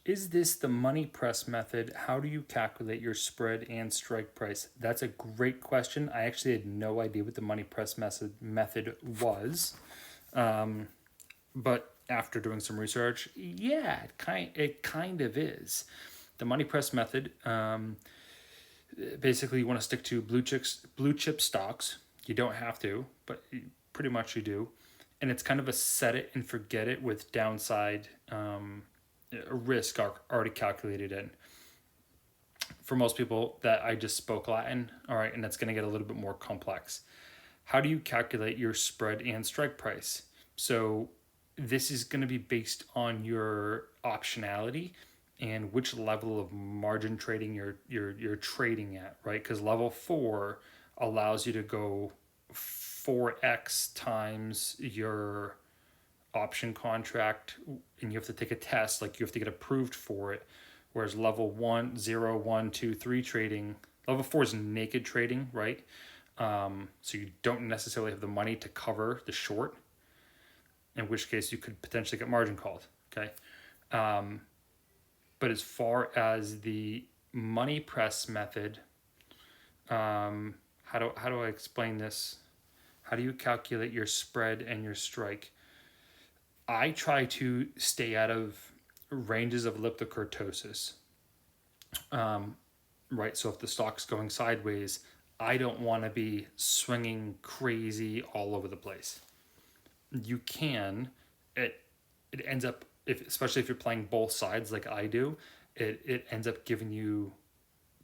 Is this the money press method? How do you calculate your spread and strike price? That's a great question. I actually had no idea what the money press method was. But after doing some research, yeah, it kind of is. The money press method, basically you want to stick to blue chip stocks. You don't have to, but pretty much you do. And it's kind of a set it and forget it with downside risk already calculated in. For most people that I just spoke Latin, all right, and that's going to get a little bit more complex. How do you calculate your spread and strike price? So this is going to be based on your optionality and which level of margin trading you're trading at, right? Because level 4 allows you to go 4x times your option contract, and you have to take a test, like you have to get approved for it. Whereas level 1, 0, 1, 2, 3 trading, level 4 is naked trading, right? So you don't necessarily have the money to cover the short, in which case you could potentially get margin called. Okay. But as far as the money press method, how do I explain this? How do you calculate your spread and your strike? I try to stay out of ranges of elliptokurtosis, right? So if the stock's going sideways, I don't want to be swinging crazy all over the place. You can, it it ends up, if especially if you're playing both sides like I do, it ends up giving you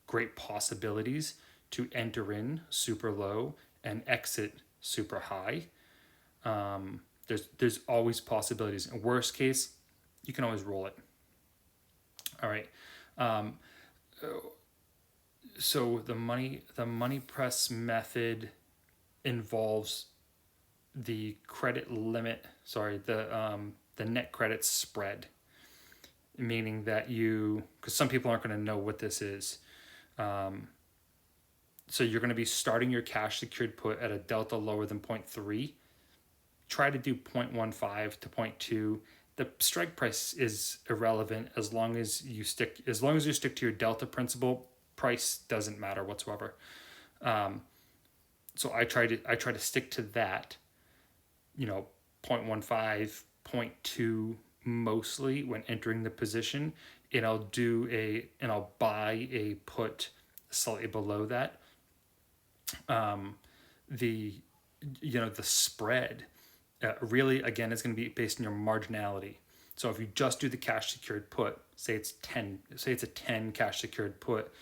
great possibilities to enter in super low and exit super high. There's always possibilities. In worst case, you can always roll it. All right. So the money press method involves the credit limit. Sorry, the net credit spread, meaning that because some people aren't going to know what this is. So you're going to be starting your cash secured put at a delta lower than zero point 0.3. Try to do 0.15 to 0.2. The strike price is irrelevant as long as you stick to your delta principle. Price doesn't matter whatsoever. So I try to stick to that. 0.15, zero point 0.2 mostly when entering the position, and I'll buy a put slightly below that. The the spread really, again, is going to be based on your marginality. So if you just do the cash secured put, say it's a 10 cash secured put,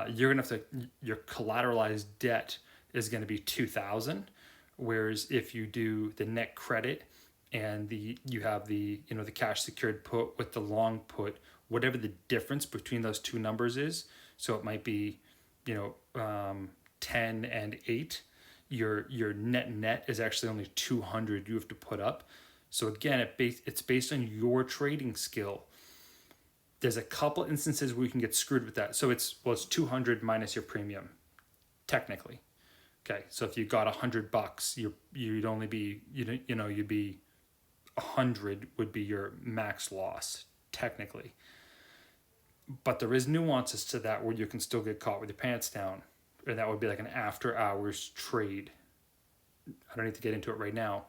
you're gonna have to your collateralized debt is going to be 2,000. Whereas if you do the net credit and you have the cash secured put with the long put, whatever the difference between those two numbers is, so it might be, you know, 10 and 8, your net is actually only 200 you have to put up. So again, it's based on your trading skill. There's a couple instances where you can get screwed with that. So it's 200 minus your premium, technically. Okay, so if you got $100, you'd only be you'd be 100 would be your max loss technically. But there is nuances to that where you can still get caught with your pants down, and that would be like an after hours trade. I don't need to get into it right now.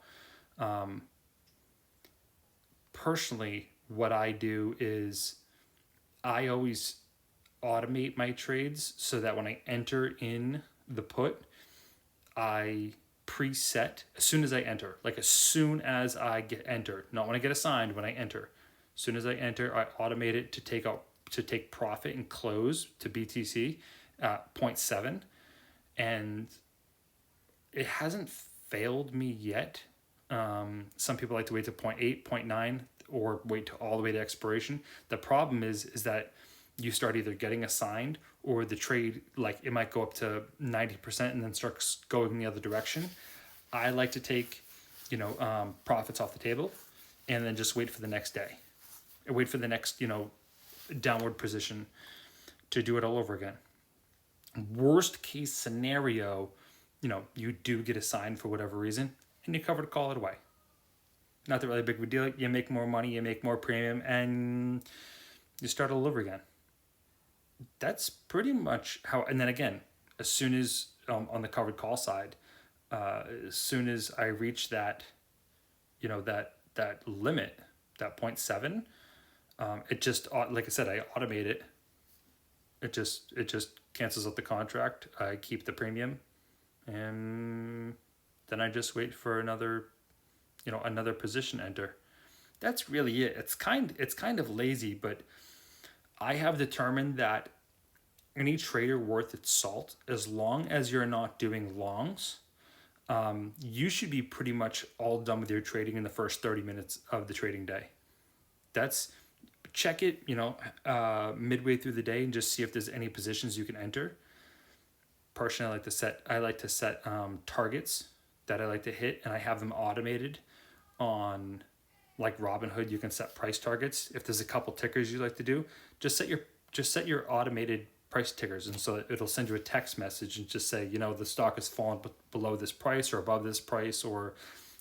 Personally, what I do is I always automate my trades so that when I enter in the put, I preset as soon as I enter, like as soon as I get entered, not when I get assigned, when I enter. As soon as I enter, I automate it to take profit and close to BTC at 0. 0.7, and it hasn't failed me yet. Some people like to wait to 0. 0.8, 0. 0.9, or wait to all the way to expiration. The problem is that you start either getting assigned, or the trade, like, it might go up to 90% and then starts going the other direction. I like to take profits off the table and then just wait for the next day, wait for the next downward position to do it all over again. Worst case scenario, you do get assigned for whatever reason and you cover to call it away. Not that really big of a deal. You make more money, you make more premium, and You start all over again. That's pretty much how. And then again, as soon as on the covered call side, as soon as I reach that, that limit, that 0.7, it just, like I said, I automate it. It just cancels out the contract. I keep the premium, and then I just wait for another position enter. That's really it. It's kind of lazy, but I have determined that any trader worth its salt, as long as you're not doing longs, you should be pretty much all done with your trading in the first 30 minutes of the trading day. That's check it, midway through the day and just see if there's any positions you can enter. Personally, I like to set targets that I like to hit, and I have them automated on like Robinhood. You can set price targets. If there's a couple tickers you like to do, just set your automated price tickers, and so it'll send you a text message and just say, the stock has fallen below this price or above this price, or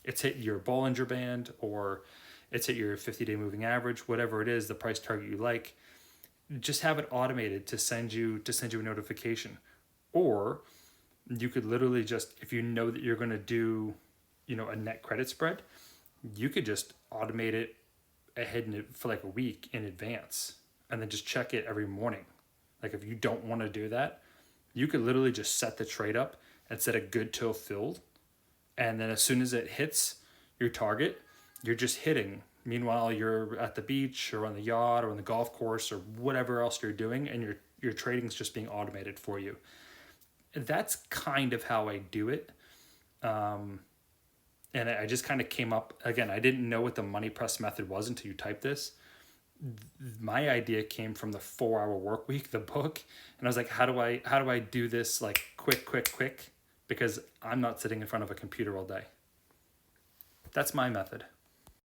it's hit your Bollinger Band, or it's hit your 50-day moving average, whatever it is, the price target you like. Just have it automated to send you a notification. Or you could literally just, if you know that you're going to do, a net credit spread, you could just automate it ahead for like a week in advance, and then just check it every morning. Like if you don't want to do that, you could literally just set the trade up and set a good till filled, and then as soon as it hits your target, you're just hitting. Meanwhile, you're at the beach or on the yacht or on the golf course or whatever else you're doing, and your trading's just being automated for you. That's kind of how I do it. And I just kind of came up, again, I didn't know what the money press method was until you type this. My idea came from the 4 Hour Work Week, the book, and I was like, how do I do this like quick, because I'm not sitting in front of a computer all day. That's my method.